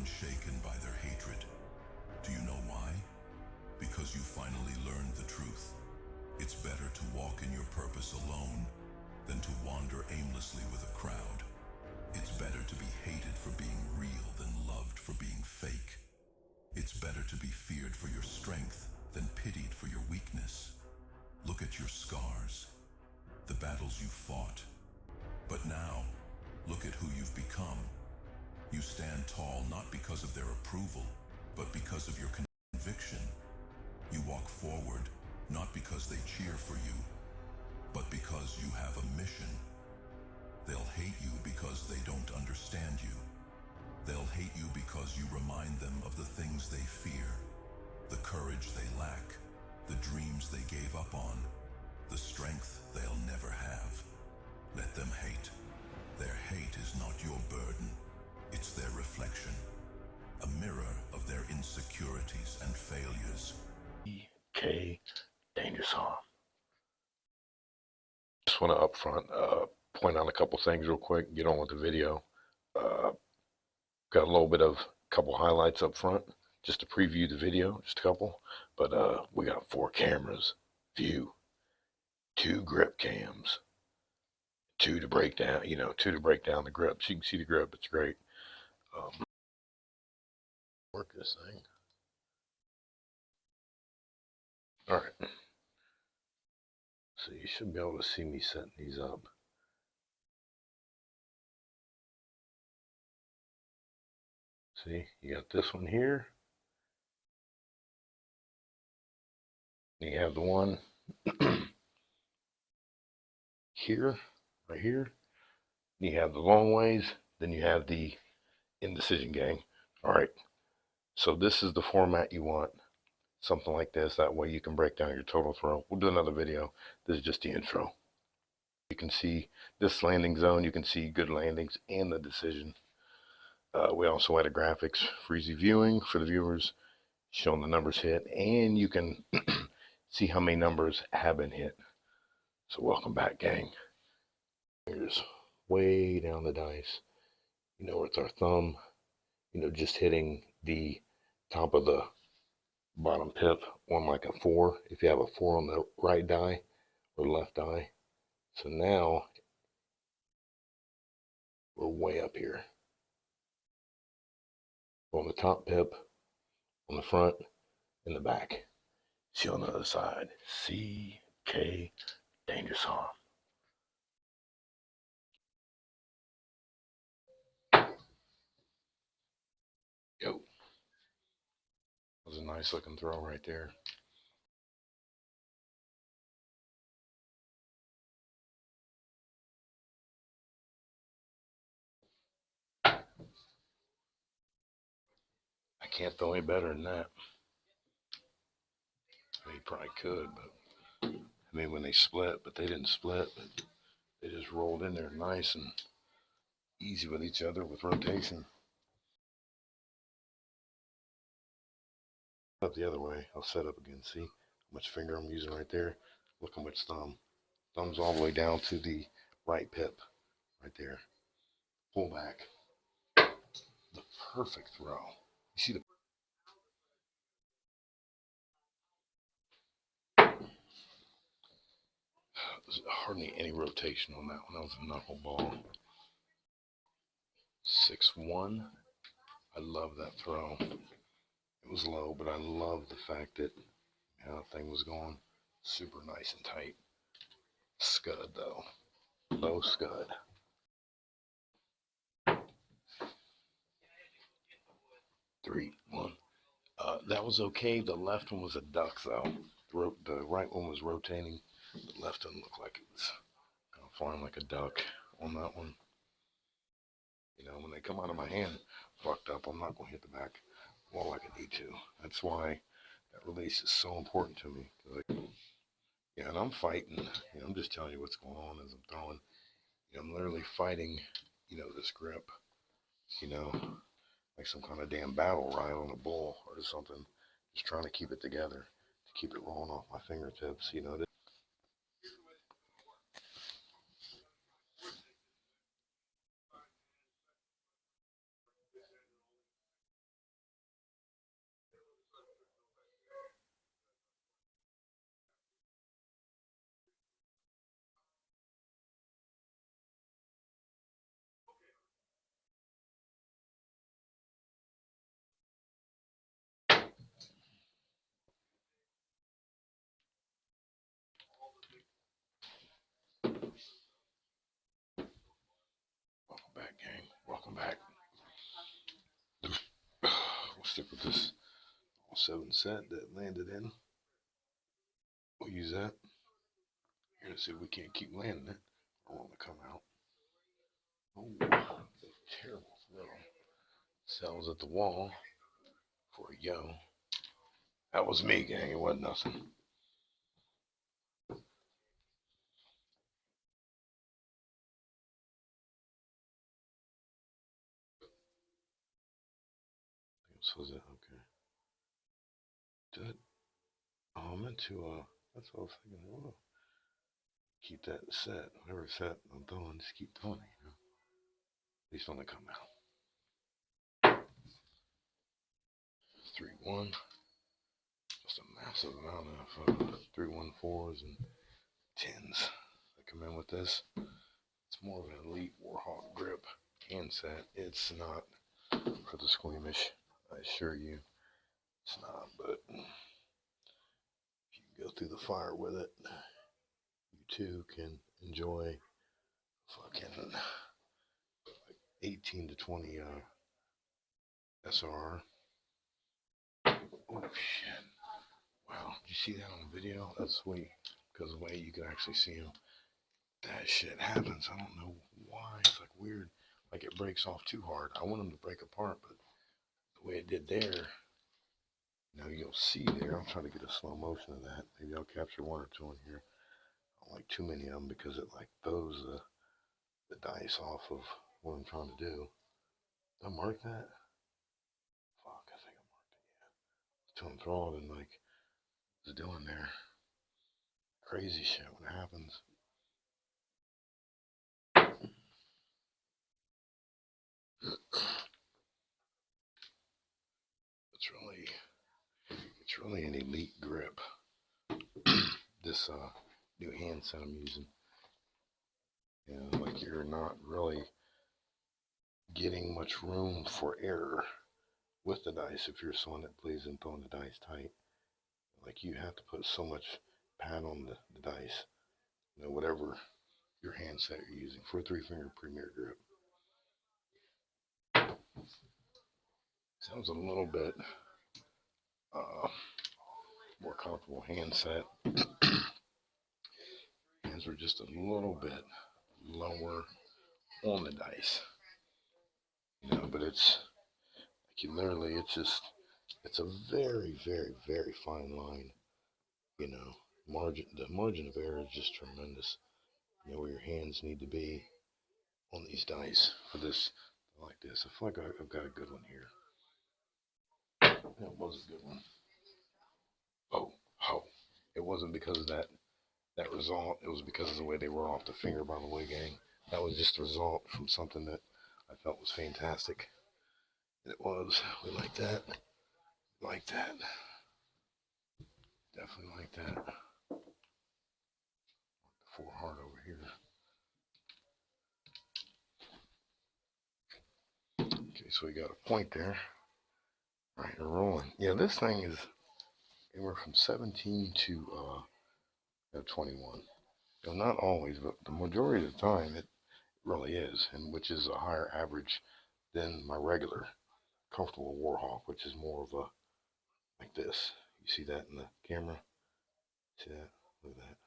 unshaken by their hatred. Do you know why? Because you finally learned the truth. It's better to walk in your purpose alone than to wander aimlessly with a crowd. It's better to be hated for being real than loved for being fake. It's better to be feared for your strength than pitied for your weakness. Look at your scars, the battles you fought. But now, look at who you've become. You stand tall not because of their approval, but because of your conviction. You walk forward not because they cheer for you, but because you have a mission. They'll hate you because they don't understand you. They'll hate you because you remind them of the things they fear, the courage they lack, the dreams they gave up on, the strength they'll never have. Let them hate. Their hate is not your burden. It's their reflection, a mirror of their insecurities and failures. Okay, danger zone. Just want to upfront point out a couple things real quick, get on with the video. Got a little bit of couple highlights up front just to preview the video, just a couple. But we got 4 cameras, view, 2 grip cams, 2 to break down, 2 to break down the grip. So you can see the grip, it's great. Work this thing. All right. So you should be able to see me setting these up. See, you got this one here. You have the one here, right here. You have the long ways, then you have the indecision gang. All right, so this is the format you want, something like this. That way you can break down your total throw. We'll do another video. This is just the intro. You can see this landing zone, you can see good landings and the decision. We also added graphics for easy viewing for the viewers, showing the numbers hit, and you can see how many numbers have been hit. So welcome back, gang. Here's way down the dice. It's our thumb, just hitting the top of the bottom pip on like a 4. If you have a 4 on the right die or left die. So now we're way up here. On the top pip, on the front, and the back. See on the other side. CK danger zone. Yo. That was a nice looking throw right there. I can't throw any better than that. I mean, you probably could, but I mean, when they split, but they didn't split, but they just rolled in there nice and easy with each other with rotation. Up the other way, I'll set up again. See how much finger I'm using right there? Look how much thumb. Thumb's all the way down to the right pip, right there. Pull back. The perfect throw. You see the There's hardly any rotation on that one. That was a knuckleball. 6-1. I love that throw. It was low, but I love the fact that that thing was going super nice and tight. Scud though. Low scud. Three, one. That was okay. The left one was a duck though. The right one was rotating. The left one looked like it was kind of flying like a duck on that one. When they come out of my hand fucked up, I'm not going to hit the back wall like I need to. That's why that release is so important to me. And I'm fighting. I'm just telling you what's going on as I'm throwing. I'm literally fighting, this grip, like some kind of damn battle ride on a bull or something. Just trying to keep it together, to keep it rolling off my fingertips, 7 set that landed in. We'll use that. We're gonna see if we can't keep landing it. I want to come out. Oh, terrible throw. Cells at the wall for a yo. That was me, gang. It wasn't nothing. So is it okay? Did I meant to that's what I was thinking. I want to keep that set. Whatever set I'm throwing, just keep throwing it, you know? At least when they come out. 3-1. Just a massive amount of 3-1-4s and 10s that come in with this. It's more of an elite WarHawk grip hand set. It's not for the squeamish, I assure you. It's not, but if you go through the fire with it, you too can enjoy fucking 18 to 20 SR. Oh shit. Wow, did you see that on the video? That's sweet, because the way you can actually see them. That shit happens. I don't know why. It's like weird. Like it breaks off too hard. I want them to break apart, but the way it did there, now you'll see there. I'm trying to get a slow motion of that. Maybe I'll capture 1 or 2 in here. I don't like too many of them because it like throws the dice off of what I'm trying to do. Did I mark that? Fuck, I think I marked it, yeah. It's too enthralled and like it's doing there. Crazy shit when it happens. It's really an elite grip. This new hand set I'm using. You know, like you're not really getting much room for error with the dice if you're someone that believes in throwing the dice tight. Like you have to put so much pad on the dice. You know, whatever your hand set you're using for a 3-finger premier grip. Sounds a little bit more comfortable hand set. Hands are just a little bit lower on the dice. You know, but it's like you literally, it's a very, very, very fine line. You know, the margin of error is just tremendous. You know, where your hands need to be on these dice for this, like this. I feel like I've got a good one here. That was a good one. Oh, it wasn't because of that result. It was because of the way they were off the finger, by the way, gang. That was just a result from something that I felt was fantastic. It was. We like that. Like that. Definitely like that. 4 hard over here. Okay, so we got a point there. All right, we're rolling. Yeah, this thing is anywhere from 17 to 21. You know, not always, but the majority of the time it really is, and which is a higher average than my regular comfortable WarHawk, which is more of a like this. You see that in the camera? See that? Look at that.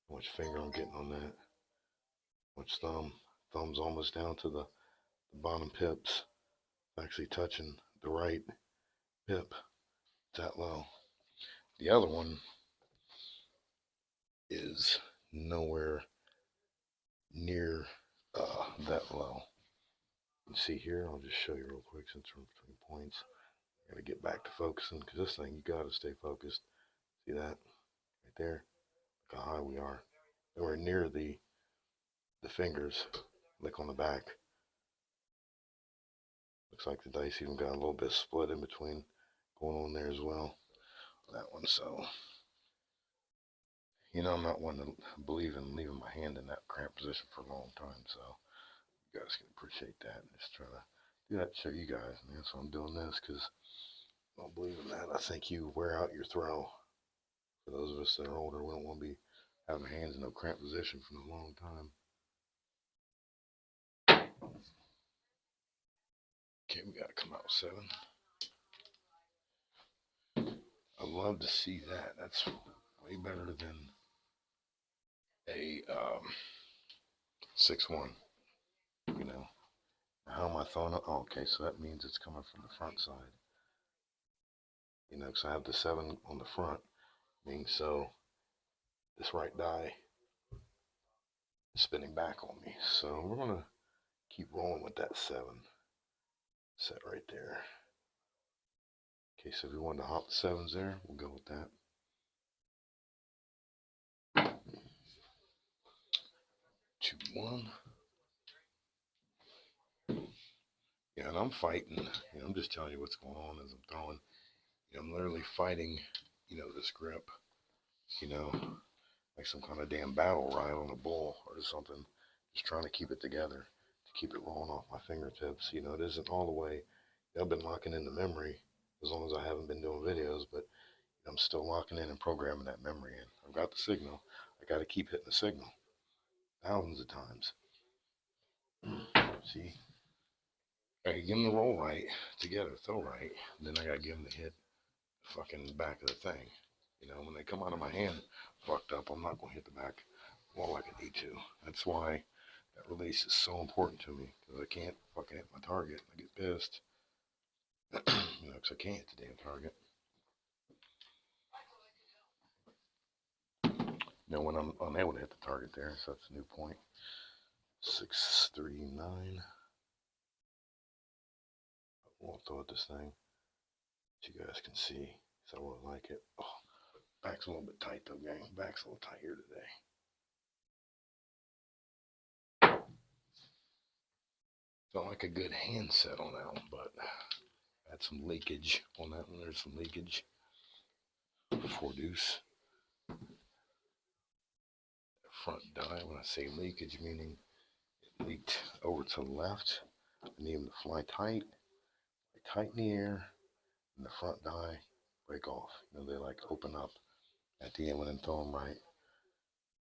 How much finger I'm getting on that. How much thumb. Thumb's almost down to the bottom pips. Actually touching the right pip. It's that low. The other one is nowhere near that low. You can see here, I'll just show you real quick since we're between points. I gotta get back to focusing because this thing, you gotta stay focused. See that right there? Look how high we are. Nowhere near the fingers. Look on the back. Looks like the dice even got a little bit split in between going on there as well. That one, so you know, I'm not one to believe in leaving my hand in that cramped position for a long time, so you guys can appreciate that. And just trying to do that to show you guys, man. So I'm doing this because I don't believe in that. I think you wear out your throw. For those of us that are older, we don't want to be having hands in no cramped position for a long time. Okay, we got to come out 7. love to see that. That's way better than a 6-1. You know, how am I throwing it? Oh, okay, so that means it's coming from the front side. You know, because I have the 7 on the front, meaning so this right die is spinning back on me. So we're gonna keep rolling with that 7 set right there. Okay, so if we want to hop the 7s there, we'll go with that. 2, 1. Yeah, and I'm fighting. You know, I'm just telling you what's going on as I'm throwing. You know, I'm literally fighting, you know, this grip, you know, like some kind of damn battle ride on a bull or something. Just trying to keep it together, to keep it rolling off my fingertips. You know, it isn't all the way. I've been locking in the memory as long as I haven't been doing videos, but I'm still locking in and programming that memory in. I've got the signal. I got to keep hitting the signal thousands of times. See? I gotta give them the roll right together, throw right. Then I gotta give them the hit fucking back of the thing. You know, when they come out of my hand fucked up, I'm not gonna hit the back wall like I need to. That's why that release is so important to me, because I can't fucking hit my target. I get pissed. You know, because I can't hit the damn target. You know, when I'm unable to hit the target there, so that's a new point. 6, 3, 9. We'll throw at this thing so you guys can see, so I won't like it. Oh, back's a little bit tight though, gang. Back's a little tight here today. Felt like a good hand set on that one, but had some leakage on that one. There's some leakage. 4 deuce. Front die, when I say leakage, meaning it leaked over to the left. I need them to fly tight in the air, and the front die break off. You know, they like open up at the end when I'm throwing right.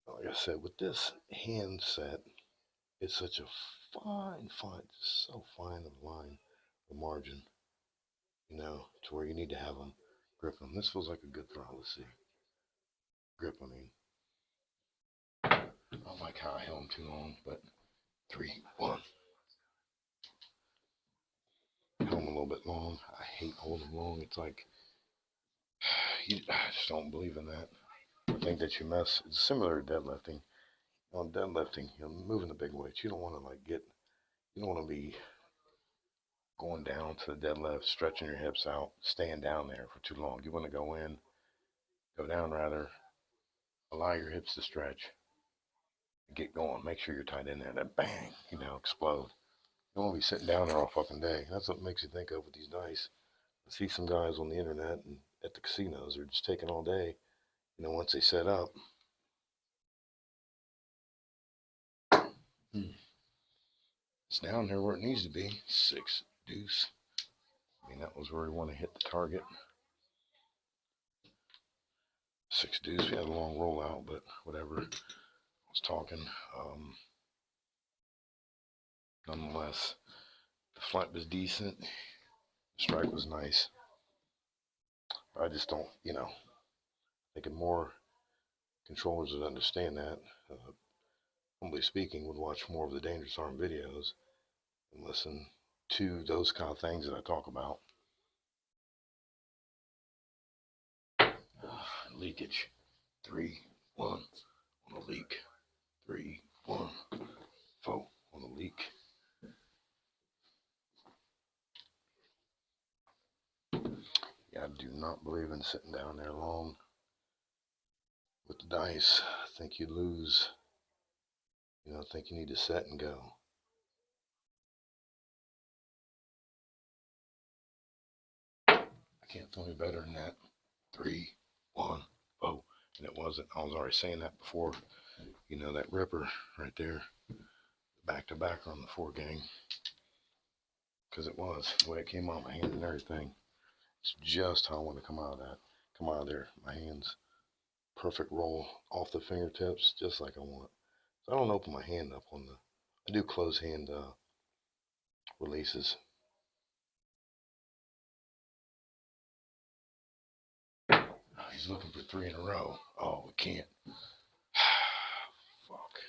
Like I said, with this hand set, it's such a so fine of line, the margin, you know, to where you need to have them grip them. This feels like a good throw. Let's see. Grip, I mean. I don't like how I held them too long, but 3, 1. Held them a little bit long. I hate holding them long. It's like, I just don't believe in that. I think that you mess. It's similar to deadlifting. On deadlifting, you're moving the big weights. You don't want to you don't want to be going down to the deadlift, stretching your hips out, staying down there for too long. You want to go down rather, allow your hips to stretch, get going. Make sure you're tight in there. Then bang, you know, explode. You don't want to be sitting down there all fucking day. That's what makes you think of with these dice. I see some guys on the internet and at the casinos, they're just taking all day, you know, once they set up. It's down there where it needs to be. 6 deuce. I mean, that was where we want to hit the target. 6 deuce. We had a long rollout, but whatever. I was talking. Nonetheless, the flight was decent. The strike was nice. I just don't, you know, thinking more controllers would understand that. Humbly speaking, would watch more of the Dangerous Arm videos and listen to those kind of things that I talk about. Leakage. 3, 1 on the leak. 3, 1, 4 on the leak. Yeah, I do not believe in sitting down there long with the dice. I think you lose. You know, I think you need to set and go. I can't throw any better than that. 3, 1, 4. And it wasn't. I was already saying that before. You know, that ripper right there, back to back on the 4 gang. Because it was the way it came out my hand and everything. It's just how I want to come out of that. Come out of there, my hands. Perfect roll off the fingertips, just like I want. So I don't open my hand up on the. I do close hand releases. He's looking for 3 in a row. Oh, we can't. Fuck.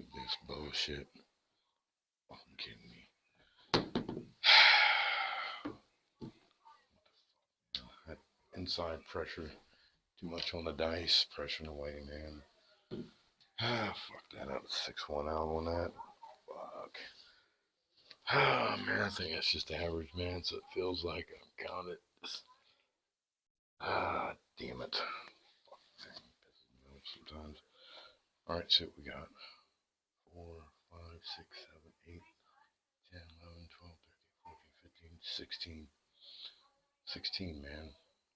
This bullshit. Oh, I'm kidding me. That inside pressure. Too much on the dice. Pressure away, man. Fuck that up. 6-1 out on that. Fuck. Man, I think that's just average, man. So it feels like I'm counted. Damn it. Fuck, man. Pisses me off sometimes. Alright, see what we got. 4, 5, 6, 7, 8, 10, 11, 12, 13, 14, 15, 16. 16, man.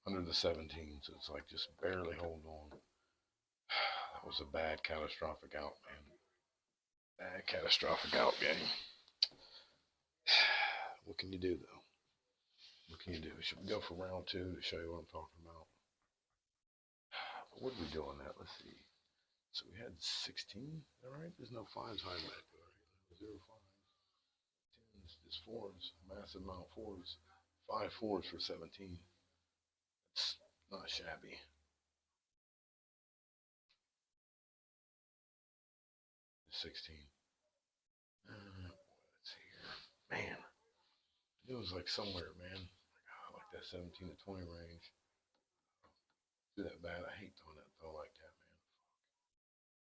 Under the 17, so it's like just barely hold on. That was a bad catastrophic out, man. Bad catastrophic out game. What can you do, though? What can you do? Should we go for round 2 to show you what I'm talking about? What did we do on that? Let's see. So we had 16, all right? There's no 5s hiding back there. 0 5s. 10s, just 4s. Massive amount of 4s. 5 4s for 17. It's not shabby. It's 16. Let's see here. Man. It was like somewhere, man. Like that 17 to 20 range. Do that bad. I hate throwing that throw like that, man.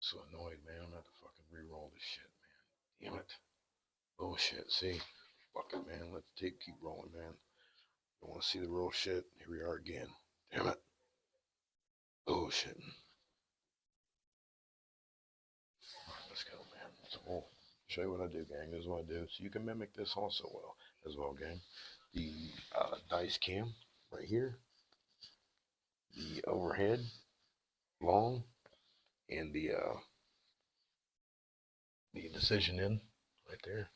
So annoyed, man. I'm gonna have to fucking re-roll this shit, man. Damn it. Bullshit. See? Fuck it, man. Let's keep rolling, man. You want to see the real shit? Here we are again. Damn it. Bullshit. Let's go, man. So we'll show you what I do, gang. This is what I do. So you can mimic this also as well, gang. The dice cam right here. The overhead long. And the decision in right there.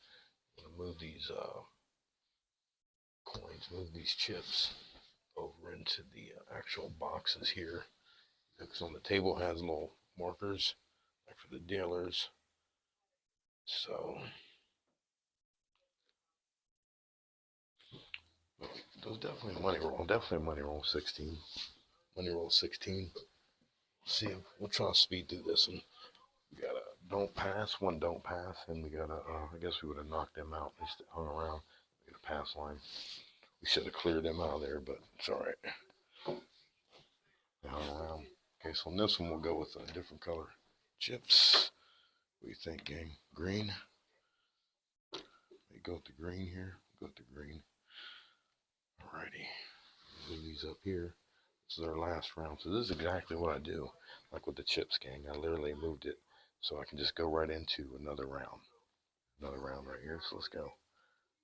I'm going to move these coins, move these chips over into the actual boxes here. Because on the table has little markers, like for the dealers. So those definitely money roll. Definitely money roll 16. Money roll 16. See, we'll try to speed through this one. We got a don't pass, one don't pass, and we got a, I guess we would have knocked them out. They hung around. We got a pass line. We should have cleared them out of there, but it's all right. They hung around. Okay, so on this one, we'll go with a different color chips. What do you think, gang? Green? We go with the green here. Go with the green. Alrighty. Move these up here. This is our last round. So this is exactly what I do. Like with the chips, gang. I literally moved it so I can just go right into another round. Another round right here. So let's go.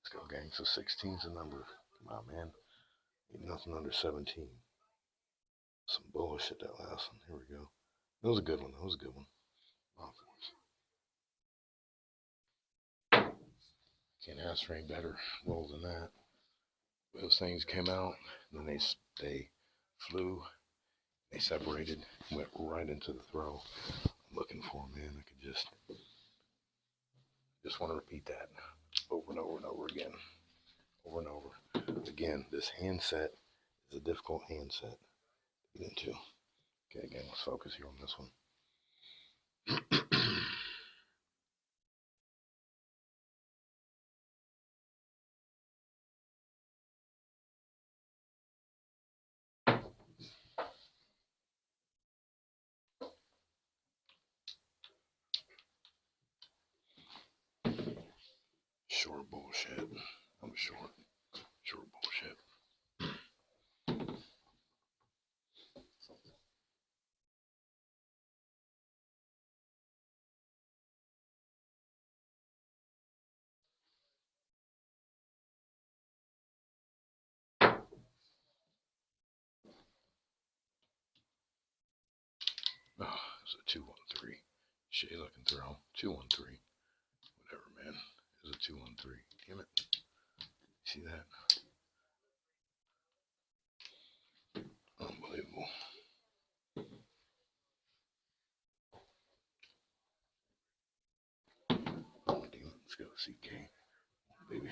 Let's go, gang. So 16's the number. Come on, man. Ain't nothing under 17. Some bullshit that last one. Here we go. That was a good one. That was a good one. Can't ask for any better roll than that. Those things came out, and then they flew, they separated, went right into the throw. I'm looking for them, man. I could just want to repeat that over and over and over again. Over and over. Again, this handset is a difficult handset to get into. Okay, again, let's focus here on this one. Short bullshit. I'm short. Short bullshit. Oh, it's a 2-1-3. Shay looking throw. 2-1-3. Whatever, man. It's a 2-1-3. Damn it. See that? Unbelievable. Oh, damn it. Let's go CK. Baby.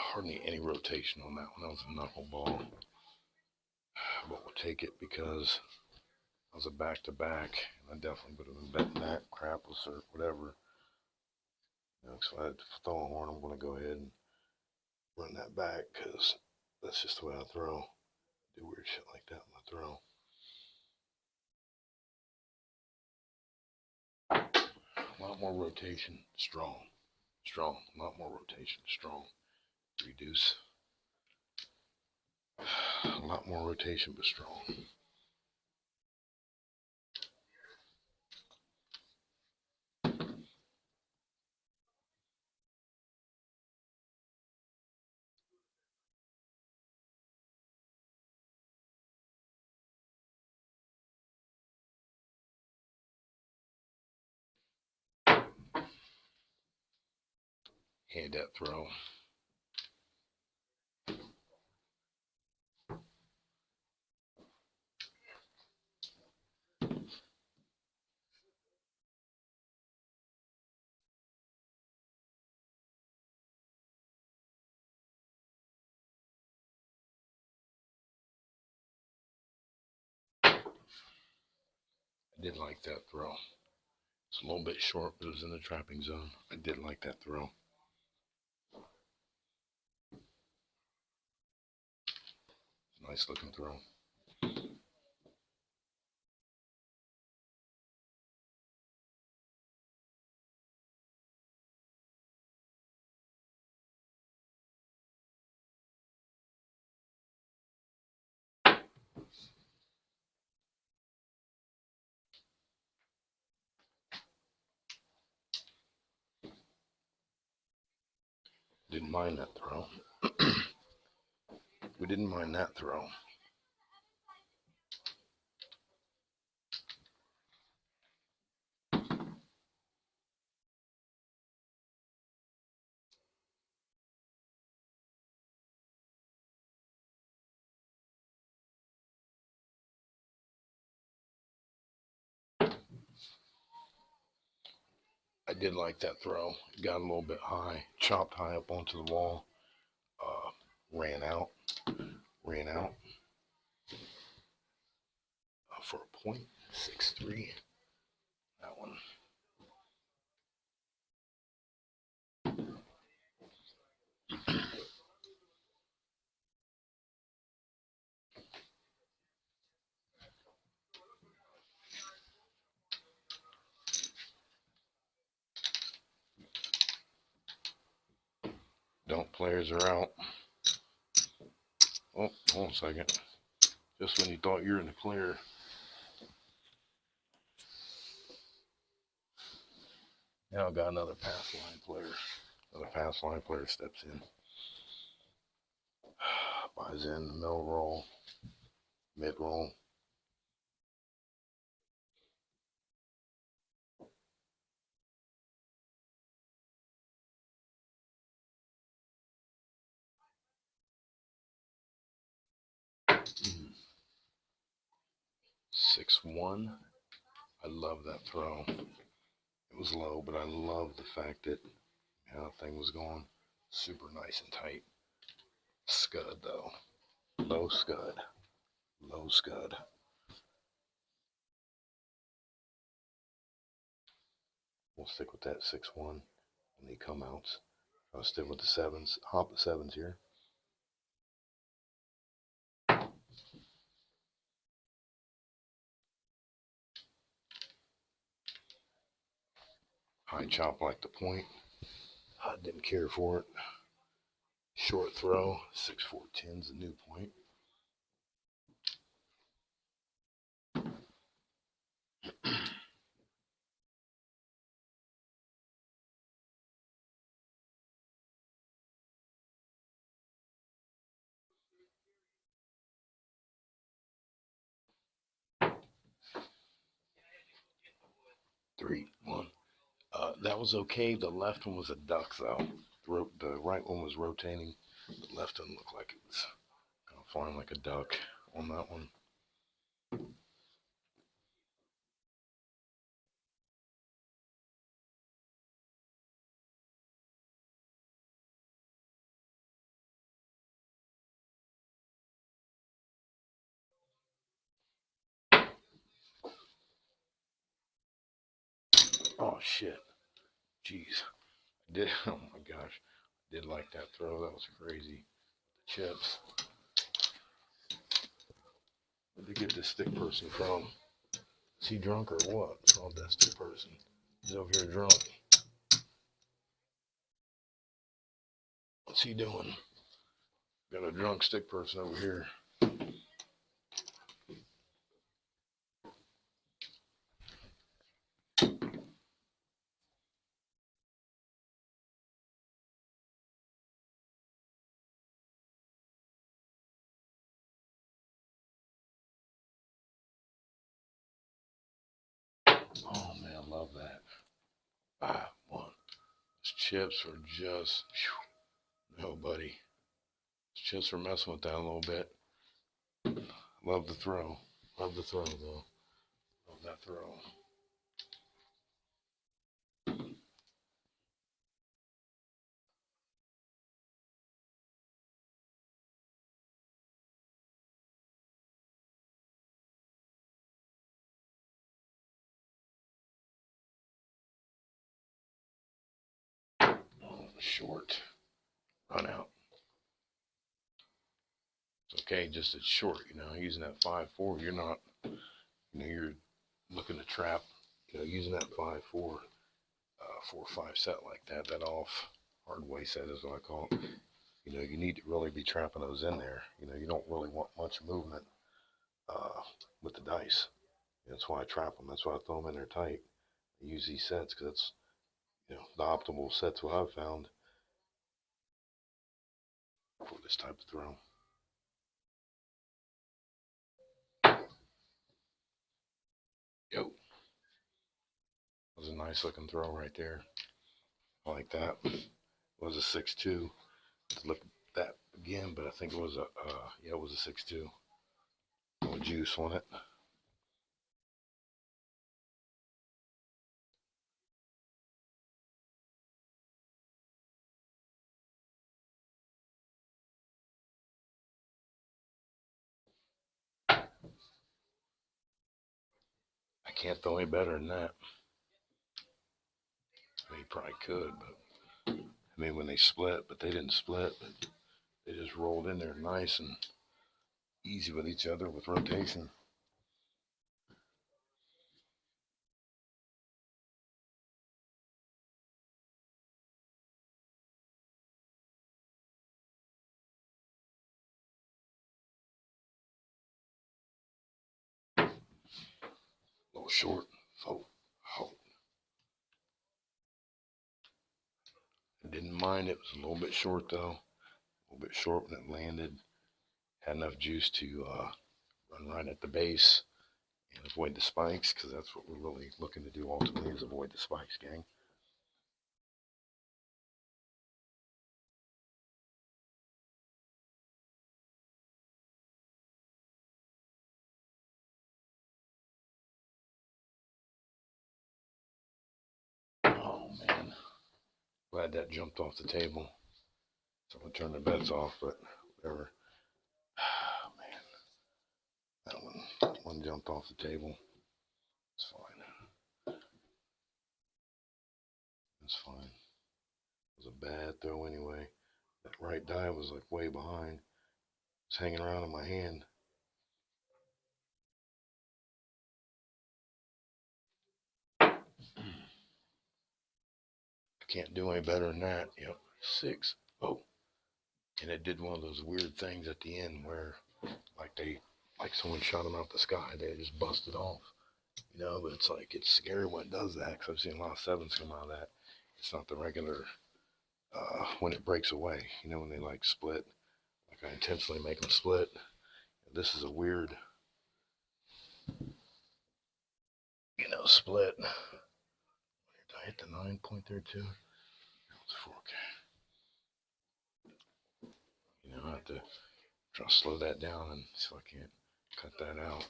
hardly any rotation on that one. That was a knuckleball. But we'll take it because it was a back-to-back. And I definitely would have been betting that crapless or whatever. So I had to throw a horn. I'm going to go ahead and run that back because that's just the way I throw. Do weird shit like that when I throw. A lot more rotation, strong. Strong. A lot more rotation, strong. Reduce. A lot more rotation, but strong. Had that throw. I did like that throw. It's a little bit short, but it was in the trapping zone. I did like that throw. Nice looking throw. Didn't mind that throw. We didn't mind that throw. I did like that throw. It got a little bit high, chopped high up onto the wall, ran out for a point, 6-3. That one. Don't players are out. Oh, hold on a second. Just when you thought you were in the clear. Now I got another pass line player. Another pass line player steps in. Buys in the middle roll, mid roll. Mm. 6-1. I love that throw. It was low, but I love the fact that that thing was going super nice and tight. Scud though. Low scud. Low scud. We'll stick with that 6-1 and the come outs. I'll stick with the sevens. Hop the sevens here. High chop like the point. I didn't care for it. Short throw. 6-4-10's a new point. Three, one. That was okay. The left one was a duck, though. The right one was rotating. The left one looked like it was kind of flying like a duck on that one. shit. Jeez. I did. Oh my gosh. I did like that throw. That was crazy. The chips. Where'd they get this stick person from? Is he drunk or what? What's wrong with that stick person? He's over here drunk. What's he doing? Got a drunk stick person over here. Oh man, I love that. 5-1. These chips are just, whew. No, buddy. These chips are messing with that a little bit. Love the throw. Love the throw, though. Love that throw. Oh, short. Run out. It's okay, just it's short, using that 5-4, you're not, you're looking to trap, using that 5-4, 4-5 set like that, that off hard way set is what I call it. You need to really be trapping those in there. You don't really want much movement with the dice. That's why I trap them. That's why I throw them in there tight. I use these sets because it's, the optimal sets what I've found for this type of throw. Yo. That was a nice looking throw right there. I like that. It was a 6-2. Let's look at that again, but I think it was it was a 6-2. No juice on it. I can't throw any better than that. I mean, you probably could, but when they split, but they didn't split. But they just rolled in there nice and easy with each other with rotation. A little short. Oh. I didn't mind it. It was a little bit short though. A little bit short when it landed. Had enough juice to run right at the base and avoid the spikes, because that's what we're really looking to do ultimately, is avoid the spikes, gang. Oh man, glad that jumped off the table. So I'm gonna turn the bets off, but whatever. Oh, man, that one jumped off the table. It's fine. It's fine. It was a bad throw anyway. That right die was like way behind. It's hanging around in my hand. I can't do any better than that. Yep, 6. Oh, and it did one of those weird things at the end where, like someone shot them out the sky. They just busted off. But it's scary when it does that, because I've seen a lot of 7s come out of that. It's not the regular when it breaks away. When they like split. Like I intentionally make them split. This is a weird, split. Did I hit the 9 point there too? It's 4K. I have to try to slow that down and so I can't cut that out.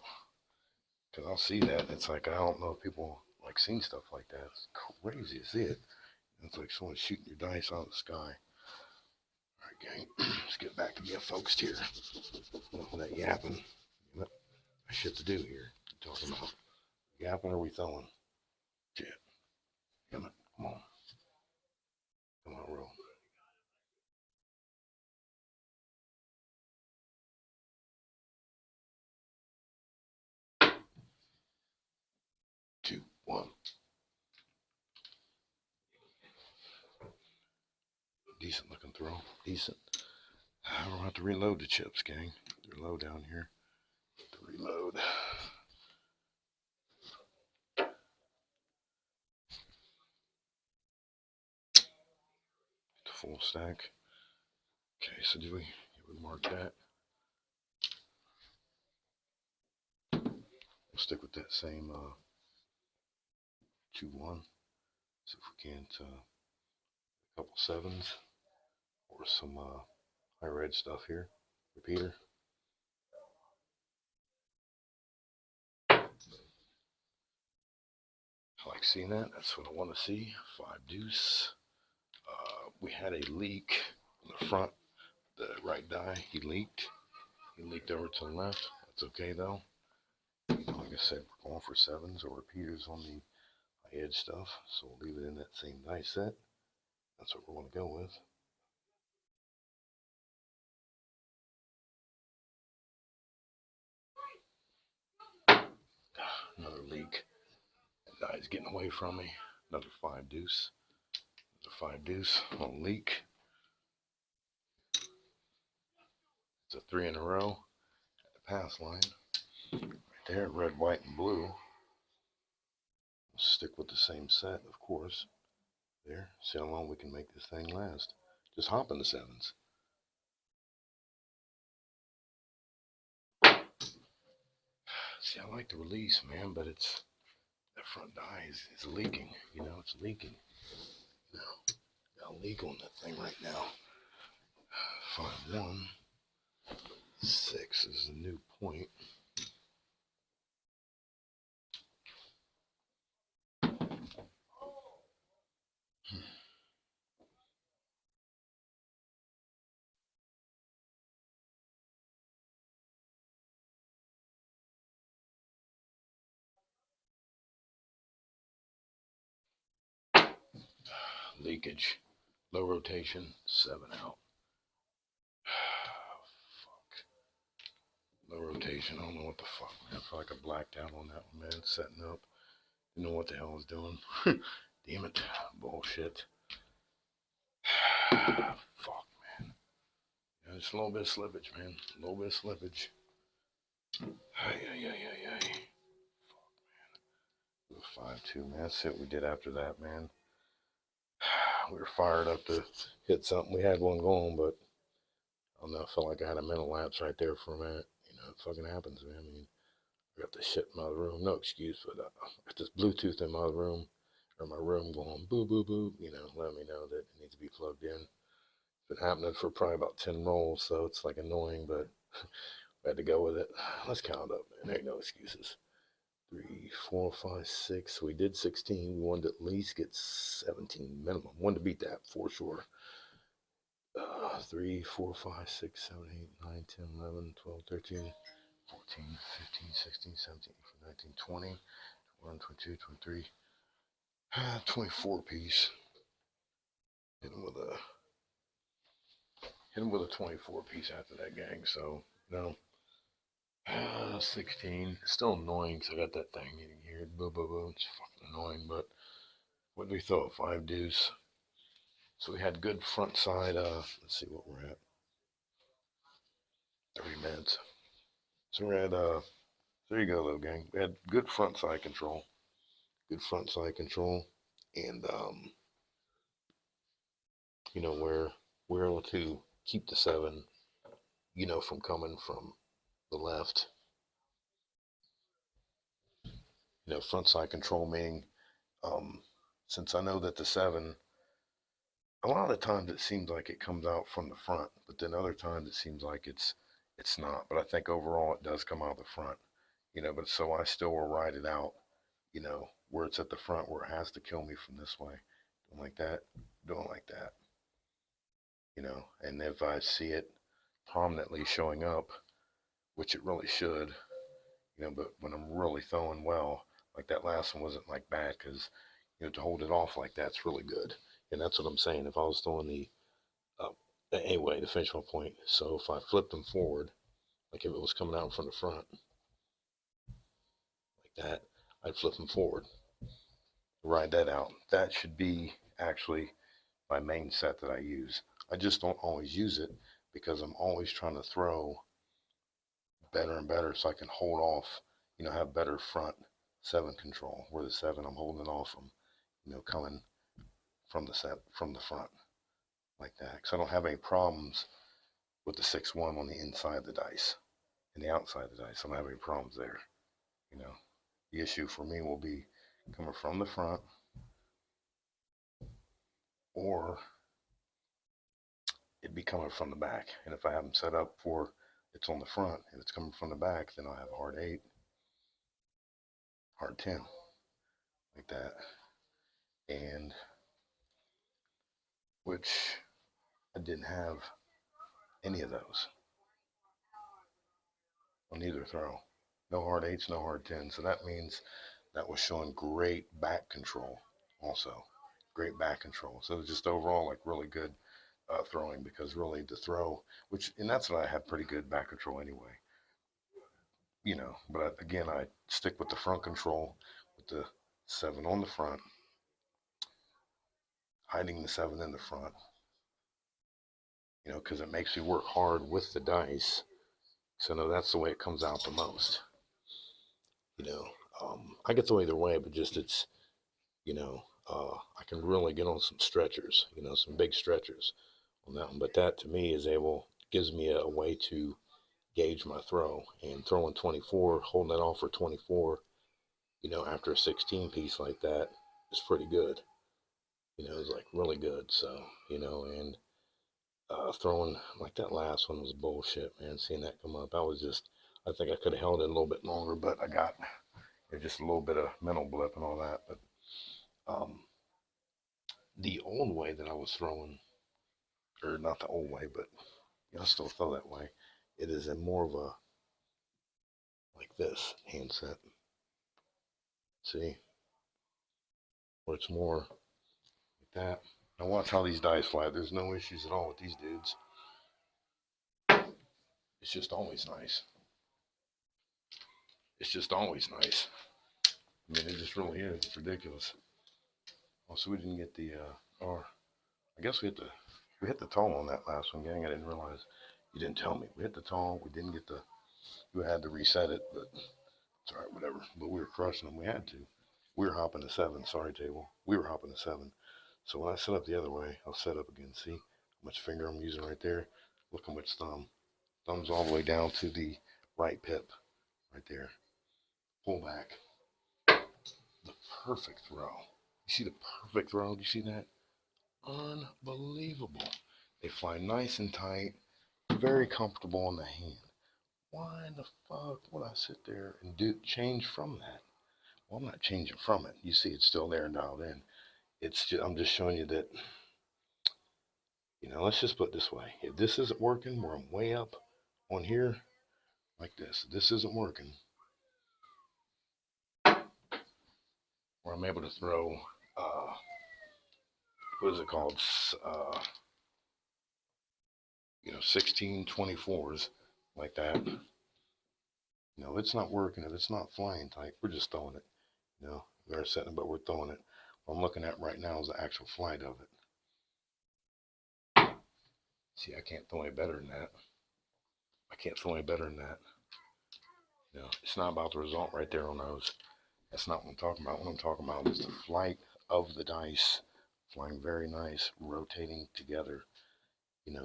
Because I'll see that. It's like, I don't know if people like seeing stuff like that. It's crazy to see it. It's like someone shooting your dice out of the sky. All right, gang. Let's get back to get focused here. Enough of that yapping. I shit to do here. Talking about yapping or we throwing? Shit. Damn it. Come on. Come on, roll. Two, one. Decent looking throw. Decent. I don't have to reload the chips, gang. They're low down here. To reload. The full stack. Okay, so do we mark that? We'll stick with that same 2-1. See if we can't a couple sevens or some high red stuff here. Repeater. I like seeing that. That's what I want to see. 5 deuce. We had a leak on the front. The right die, he leaked. He leaked over to the left. That's okay though. Like I said, we're going for sevens or repeaters on the high edge stuff. So we'll leave it in that same die set. That's what we're going to go with. Another leak. That die is getting away from me. Another 5 deuce. Another 5 deuce on leak. It's a 3 in a row at the pass line. Right there, red, white, and blue. We'll stick with the same set, of course. There. See how long we can make this thing last. Just hop in the sevens. See, I like the release, man, but it's that front die is leaking. You know, it's leaking. You know, got a leak on that thing right now. 5-1. 6 is the new point. Leakage. Low rotation. 7 out. Fuck. Low rotation. I don't know what the fuck, man. I feel like I blacked out on that one, man. Setting up. Didn't know what the hell I was doing. Damn it. Bullshit. Fuck, man. Yeah, just a little bit of slippage, man. A little bit of slippage. Ay. Fuck, man. 5-2, man. That's it we did after that, man. We were fired up to hit something. We had one going, but I don't know. I felt like I had a mental lapse right there for a minute. You know, it fucking happens, man. I mean, I got this shit in my room. No excuse, but I got this Bluetooth in my room, or my room going boo, boo, boo, you know, letting me know that it needs to be plugged in. It's been happening for probably about 10 rolls, so it's like annoying, but I had to go with it. Let's count up, man. There ain't no excuses. 3, 4, 5, 6. We did 16. We wanted to at least get 17 minimum. Wanted to beat that for sure. 3, 4, 5, 6, 7, 8, 9, 10, 11, 12, 13, 14, 15, 16, 17, 18, 19, 20, 21, 22, 23, 24 piece. Hit him with a 24 piece after that, gang. So, you know, 16. Still annoying because I got that thing in here. Boo, boo, boo. It's fucking annoying, but what did we throw? 5 deuce. So we had good front side. Let's see what we're at. 30 minutes. So we're at, there you go, though, gang. We had good front side control. Good front side control. And, you know, we're able to keep the 7, you know, from coming from the left. You know, front side control meaning, since I know that the 7, a lot of the times it seems like it comes out from the front, but then other times it seems like it's not. But I think overall it does come out the front, you know. But so I still will ride it out, you know, where it's at the front, where it has to kill me from this way, doing like that, doing like that, you know. And if I see it prominently showing up, which it really should, you know, but when I'm really throwing well, like that last one wasn't like bad because, to hold it off like that's really good. And that's what I'm saying. If I was throwing anyway, to finish my point. So if I flipped them forward, like if it was coming out from the front, like that, I'd flip them forward, ride that out. That should be actually my main set that I use. I just don't always use it because I'm always trying to throw better and better so I can hold off, have better front 7 control, where the 7 I'm holding it off from, coming from the front like that. Because I don't have any problems with the 6-1 on the inside of the dice and the outside of the dice. I don't have any problems there. The issue for me will be coming from the front, or it'd be coming from the back. And if I have them set up for it's on the front and it's coming from the back, then I'll have hard 8, hard 10, like that. And which I didn't have any of those on either throw. No hard 8s, no hard 10s. So that means that was showing great back control also. Great back control. So it was just overall like really good throwing, because really the throw, and that's what I have pretty good back control anyway. But again, I stick with the front control with the 7 on the front, hiding the 7 in the front, because it makes me work hard with the dice. So no, that's the way it comes out the most. I get to either way, but just it's, I can really get on some stretchers, some big stretchers on that one. But that to me gives me a way to gauge my throw, and throwing 24, holding it off for 24, after a 16 piece like that is pretty good. It's like really good. So, and throwing like that last one was bullshit, man. Seeing that come up, I think I could have held it a little bit longer, but I got just a little bit of mental blip and all that. But the old way that I was throwing, or not the old way, but I still throw that way. It is in more of a like this handset. See, where it's more like that. Now watch how these dice fly. There's no issues at all with these dudes. It's just always nice. It's just always nice. I mean, it just really is. It's ridiculous. Oh, so we didn't get the, or I guess we hit the tall on that last one, gang. I didn't realize. You didn't tell me. We hit the tall. We didn't get we had to reset it, but it's all right, whatever. But we were crushing them. We had to. We were hopping to 7. Sorry, table. We were hopping to 7. So when I set up the other way, I'll set up again. See how much finger I'm using right there? Look how much thumb. Thumb's all the way down to the right pip right there. Pull back. The perfect throw. You see the perfect throw? Do you see that? Unbelievable. They fly nice and tight, very comfortable in the hand. Why the fuck would I sit there and change from that? Well, I'm not changing from it. You see it's still there and dialed in. I'm just showing you that, let's just put it this way. If this isn't working, where I'm way up on here, like this isn't working, where I'm able to throw, what is it called? 16 24s like that. It's not working. If it's not flying tight, we're just throwing it. We're setting it, but we're throwing it. What I'm looking at right now is the actual flight of it. See, I can't throw any better than that. I can't throw any better than that. It's not about the result right there on those. That's not what I'm talking about. What I'm talking about is the flight of the dice, flying very nice, rotating together,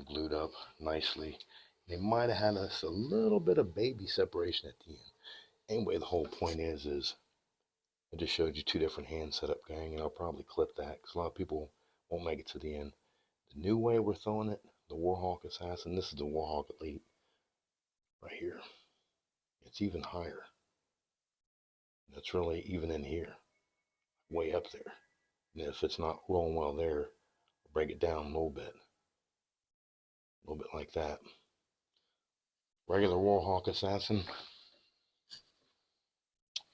glued up nicely. They might have had us a little bit of baby separation at the end. Anyway, the whole point is I just showed you 2 different hand setup, gang, and I'll probably clip that because a lot of people won't make it to the end. The new way we're throwing it, the WarHawk Assassin, this is the WarHawk ELITE right here. It's even higher. It's really even in here, way up there. And if it's not rolling well there, I'll break it down a little bit like that. Regular WarHawk Assassin,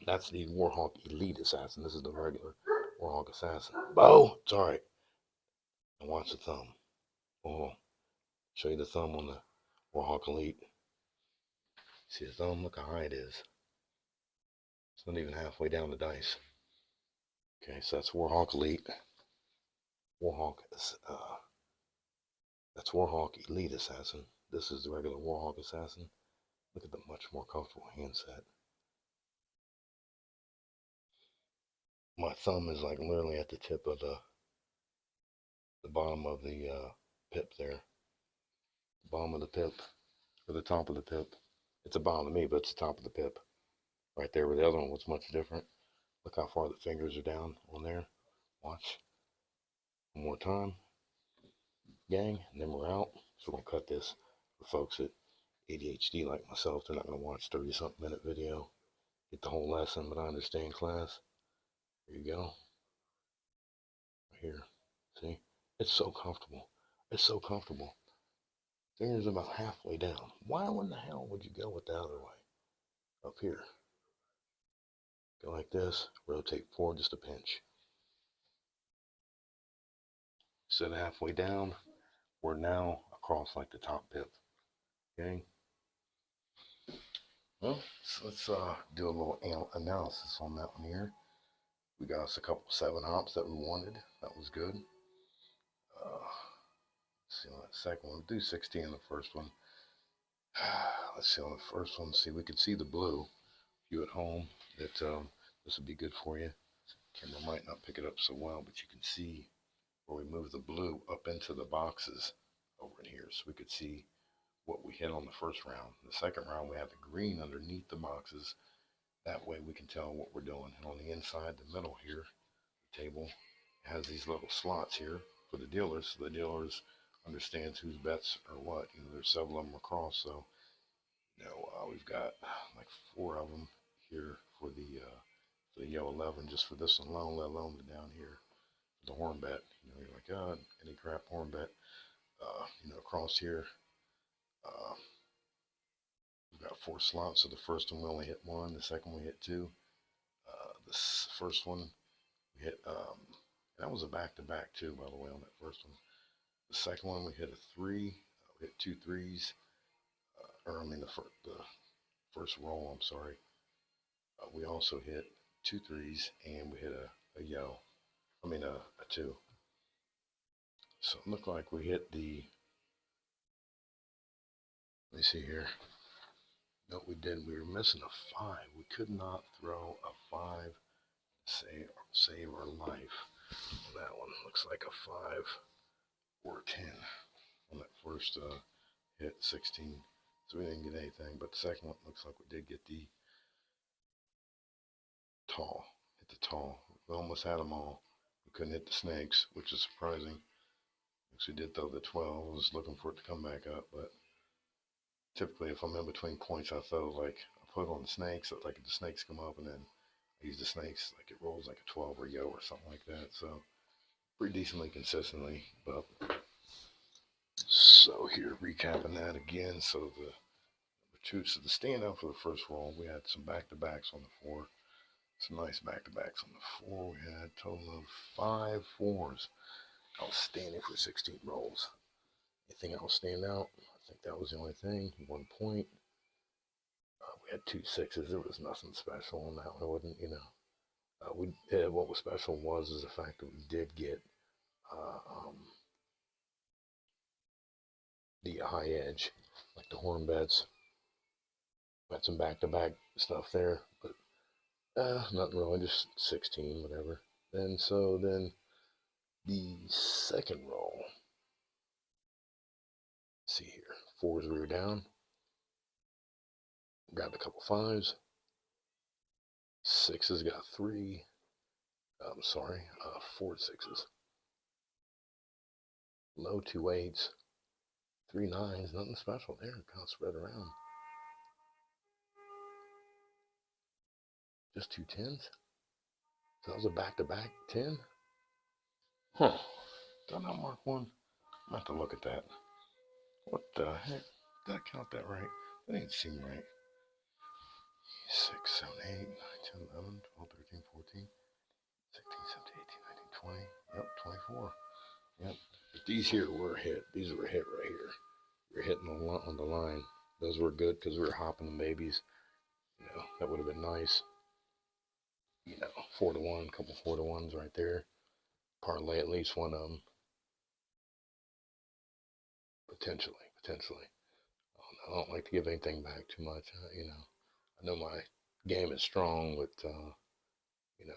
that's the WarHawk ELITE Assassin. This is the regular WARHAWK Assassin. Bo, it's all right. And watch the thumb. Oh, show you the thumb on the WarHawk ELITE. See the thumb? Look how high it is. It's not even halfway down the dice. Okay, so that's WarHawk ELITE. That's WarHawk ELITE Assassin. This is the regular WarHawk Assassin. Look at the much more comfortable handset. My thumb is like literally at the tip of the bottom of the pip there. The bottom of the pip, or the top of the pip. It's a bottom to me, but it's the top of the pip. Right there where the other one was much different. Look how far the fingers are down on there. Watch. One more time. Gang, and then we're out. So we're going to cut this for folks that ADHD like myself. They're not going to watch 30-something minute video. Get the whole lesson, but I understand class. Here you go. Right here. See? It's so comfortable. It's so comfortable. Fingers about halfway down. Why in the hell would you go with the other way? Up here. Go like this. Rotate forward just a pinch. Set halfway down. We're now across like the top pip. Okay? Well, so let's do a little analysis on that one here. We got us a couple 7 hops that we wanted. That was good. Let's see on that second one. We'll do 16 on the first one. Let's see on the first one. See, we can see the blue. You at home, that this would be good for you. Camera might not pick it up so well, but you can see where we move the blue up into the boxes over in here, so we could see what we hit on the first round. The second round, we have the green underneath the boxes. That way we can tell what we're doing. And on the inside, the middle here, the table has these little slots here for the dealers, so the dealers understands whose bets are what. You know, there's several of them across, so you know, we've got like 4 of them here for the yellow 11, just for this one alone, let alone the down here for the horn bet. You know, you're like, God, any crap horn bet. You know, across here, we've got 4 slots. So the first one we only hit 1, the second one we hit 2. This first one we hit, that was a back-to-back too, by the way, on that first one. The second one we hit a 3, we hit 2 3s, or I mean the first roll, I'm sorry. We also hit 2 3s and we hit a yellow, I mean a 2. So it looked like we hit the, let me see here. No, we didn't. We were missing a 5. We could not throw a 5 to save our life. That one looks like a 5 or a 10 on that first hit, 16. So we didn't get anything, but the second one looks like we did get the tall. Hit the tall. We almost had them all. We couldn't hit the snakes, which is surprising. Because we did throw the 12. I was looking for it to come back up, but typically if I'm in between points, I throw like, I put on the snakes, so like if the snakes come up and then I use the snakes, like it rolls like a 12 or yo or something like that. So pretty decently consistently, but so here recapping that again. So the the standout for the first roll, we had some back-to-backs on the 4. Some nice back-to-backs on the 4. We had a total of 5 4s. Outstanding for 16 rolls. Anything else stand out? I think that was the only thing. 1 point. We had 2 6s. There was nothing special on that one. It wasn't, you know. What was special was the fact that we did get the high edge, like the horn bets. Got some back-to-back stuff there, but nothing really, just 16, whatever. And so then the second roll, let's see here, 4s we were down. Got a couple 5s. 6s got 3. I'm sorry, 4 6s. Low 2 8s. 3 9s, nothing special there, kind of spread around. Just 2 10s. So that was a back-to-back 10. Huh. Did I not mark one? I'm have to look at that. What the heck? Did I count that right? That didn't seem right. 6, 7, 8, 9, 10, 11, 12, 13, 14. 16, 17, 18, 19, 20. Yep, 24. Yep. But these here were a hit. These were a hit right here. We're hitting on the line. Those were good because we were hopping the babies. You know, that would have been nice. You know, 4-to-1, couple 4-to-1s right there. Parlay at least one of them. Potentially. I don't like to give anything back too much. You know, I know my game is strong, but you know.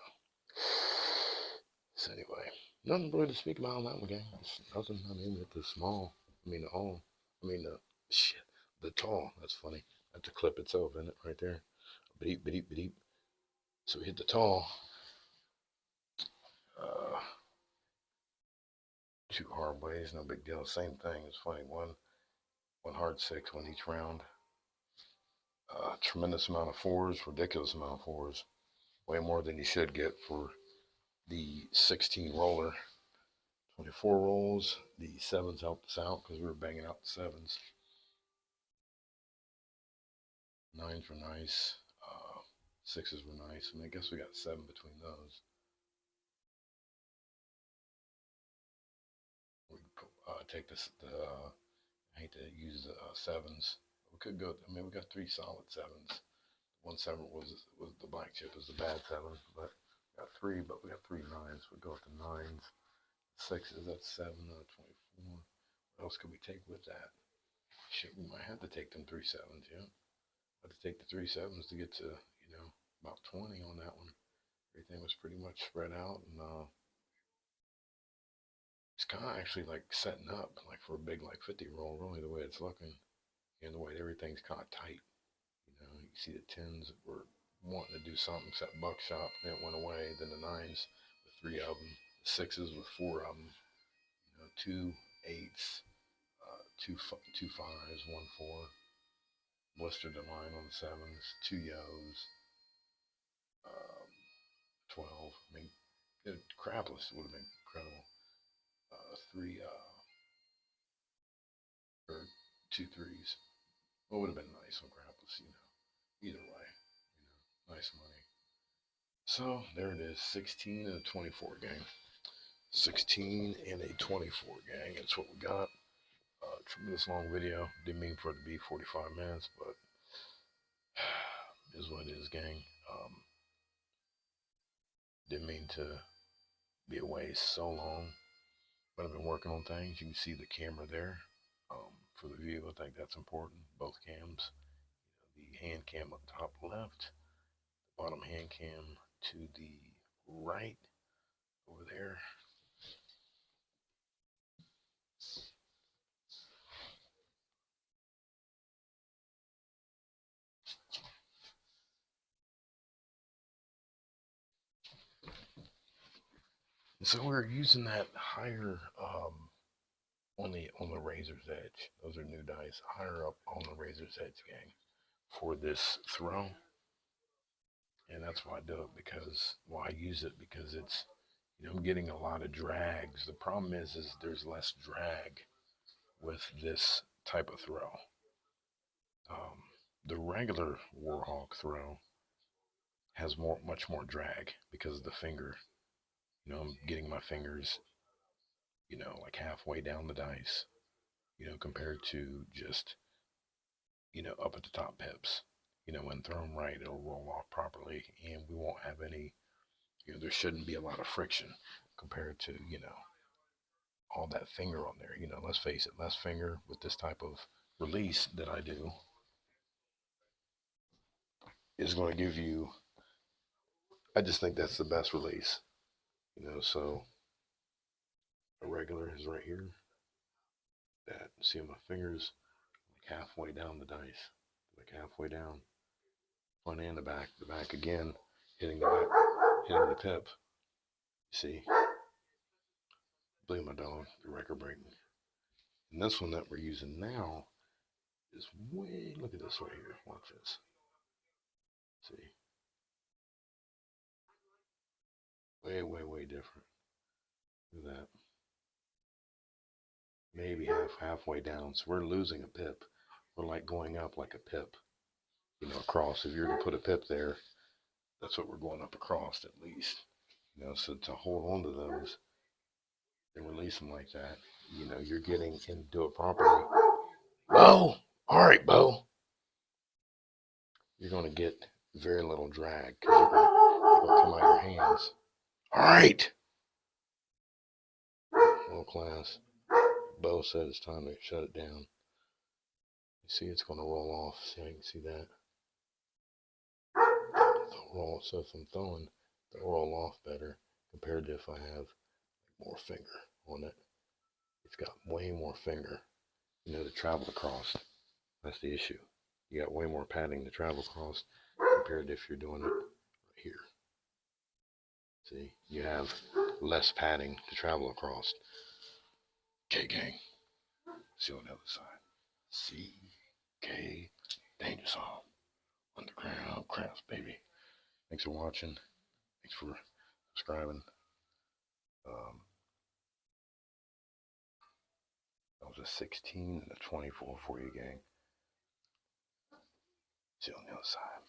So anyway, nothing really to speak about on that one, gang. It's nothing. I mean, with the small. I mean, the all. I mean, the shit. The tall. That's funny. That's a clip itself, isn't it? Right there. Beep, beep, beep. So we hit the tall. Uh, 2 hard ways, no big deal. Same thing. It's funny. One hard 6, one each round. Tremendous amount of 4s, ridiculous amount of 4s. Way more than you should get for the 16 roller. 24 rolls. The 7s helped us out because we were banging out the 7s. 9s were nice. 6s were nice. I mean, I guess we got 7 between those. We take this. I hate to use the 7s. We could go. I mean, we got 3 solid 7s. 1 7 was the black chip. Was the bad 7, but we got 3. But we got 3 9s. We go with the 9s. 6s. That's 7 out of 24. What else could we take with that? Shit, we might have to take them 3 7s. Yeah, have to take the 3 7s to get to about 20 on that one. Everything was pretty much spread out, and it's kind of actually like setting up like for a big like 50 roll. Really, the way it's looking, and the way everything's kind of tight. You see the 10s were wanting to do something except buckshot, and it went away. Then the 9s with 3 of them, the 6s with 4 of them. 2 8s, 2 5s, 1 4. Blistered the line on the 7s, 2 yos, 12. I mean, crapless would have been incredible. 3 or 2 3s. What would have been nice on crapless, Either way, nice money. So there it is, 16 and a 24 gang. 16 and a 24 gang. That's what we got. Tremendous long video. Didn't mean for it to be 45 minutes, but is what it is, gang. Didn't mean to be away so long, but I've been working on things. You can see the camera there. For the view, I think that's important. Both cams. The hand cam up top left, the bottom hand cam to the right over there. So we're using that higher on the razor's edge. Those are new dice, higher up on the razor's edge, gang, for this throw. And that's why I do it, because I use it because it's I'm getting a lot of drags. The problem is there's less drag with this type of throw. The regular WarHawk throw has much more drag because of the finger. I'm getting my fingers, like halfway down the dice, compared to just, up at the top pips. When thrown right, it'll roll off properly, and we won't have any, there shouldn't be a lot of friction compared to, all that finger on there. Let's face it, less finger with this type of release that I do is going to give you, I just think that's the best release, so a regular is right here. That, see my fingers like halfway down the dice, like halfway down, front and the back again, hitting the back, hitting the tip. See, believe my dog, the record breaking. And this one that we're using now is way, look at this right here, watch this. See, way different. Look at that. Maybe halfway down. So we're losing a pip. We're like going up like a pip, across. If you're to put a pip there, that's what we're going up across at least. You know, so to hold on to those and release them like that, you know, you're getting and do it properly. Bo, all right, Bo. You're going to get very little drag because it'll come out of your hands. All right. Little class. Bo said it's time to shut it down. You see, it's going to roll off. See how you can see that? It'll roll. So if I'm throwing, it'll roll off better compared to if I have more finger on it. It's got way more finger, you know, to travel across. That's the issue. You got way more padding to travel across compared to if you're doing it right here. See, you have less padding to travel across. K gang. See on the other side. C-K Danger Zone. Underground crafts, baby. Thanks for watching. Thanks for subscribing. That was a 16 and a 24 for you, gang. See you on the other side.